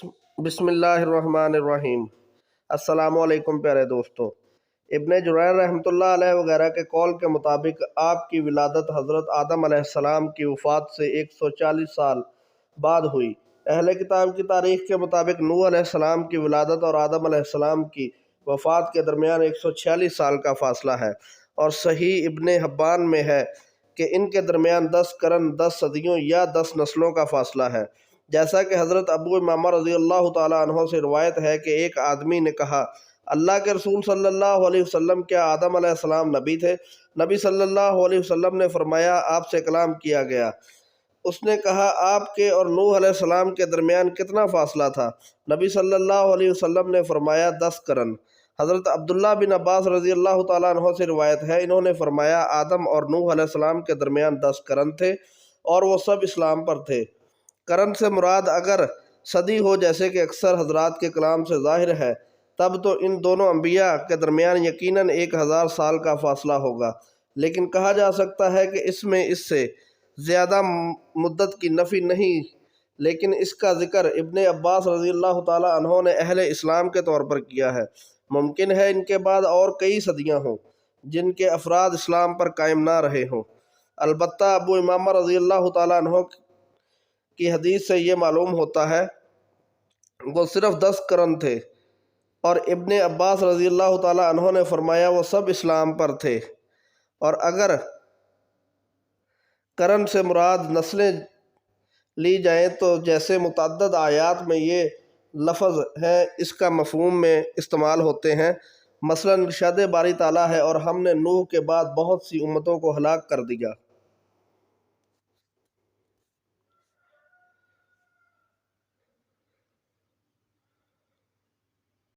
بسم اللہ الرحمن الرحیم۔ السلام علیکم پیارے دوستو۔ ابن جریر رحمۃ اللہ علیہ وغیرہ کے قول کے مطابق آپ کی ولادت حضرت آدم علیہ السلام کی وفات سے 140 سال بعد ہوئی۔ اہل کتاب کی تاریخ کے مطابق نوح علیہ السلام کی ولادت اور آدم علیہ السلام کی وفات کے درمیان 146 سال کا فاصلہ ہے، اور صحیح ابن حبان میں ہے کہ ان کے درمیان 10 قرن، 10 صدیوں یا 10 نسلوں کا فاصلہ ہے۔ جیسا کہ حضرت ابو امامہ رضی اللہ تعالیٰ عنہ سے روایت ہے کہ ایک آدمی نے کہا، اللہ کے رسول صلی اللہ علیہ وسلم، کیا آدم علیہ السلام نبی تھے؟ نبی صلی اللہ علیہ وسلم نے فرمایا، آپ سے کلام کیا گیا۔ اس نے کہا، آپ کے اور نوح علیہ السلام کے درمیان کتنا فاصلہ تھا؟ نبی صلی اللہ علیہ وسلم نے فرمایا، 10 قرن۔ حضرت عبداللہ بن عباس رضی اللہ تعالیٰ عنہ سے روایت ہے، انہوں نے فرمایا، آدم اور نوح علیہ السلام کے درمیان 10 قرن تھے اور وہ سب اسلام پر تھے۔ قرن سے مراد اگر صدی ہو، جیسے کہ اکثر حضرات کے کلام سے ظاہر ہے، تب تو ان دونوں انبیاء کے درمیان یقیناً 1000 سال کا فاصلہ ہوگا، لیکن کہا جا سکتا ہے کہ اس سے زیادہ مدت کی نفی نہیں، لیکن اس کا ذکر ابن عباس رضی اللہ تعالیٰ عنہ نے اہل اسلام کے طور پر کیا ہے۔ ممکن ہے ان کے بعد اور کئی صدیاں ہوں جن کے افراد اسلام پر قائم نہ رہے ہوں۔ البتہ ابو امامہ رضی اللہ تعالیٰ عنہ کی حدیث سے یہ معلوم ہوتا ہے وہ صرف 10 قرن تھے، اور ابن عباس رضی اللہ تعالیٰ عنہ نے فرمایا وہ سب اسلام پر تھے۔ اور اگر قرن سے مراد نسلیں لی جائیں تو جیسے متعدد آیات میں یہ لفظ ہیں اس کا مفہوم میں استعمال ہوتے ہیں، مثلاً ارشاد باری تعالیٰ ہے، اور ہم نے نوح کے بعد بہت سی امتوں کو ہلاک کر دیا۔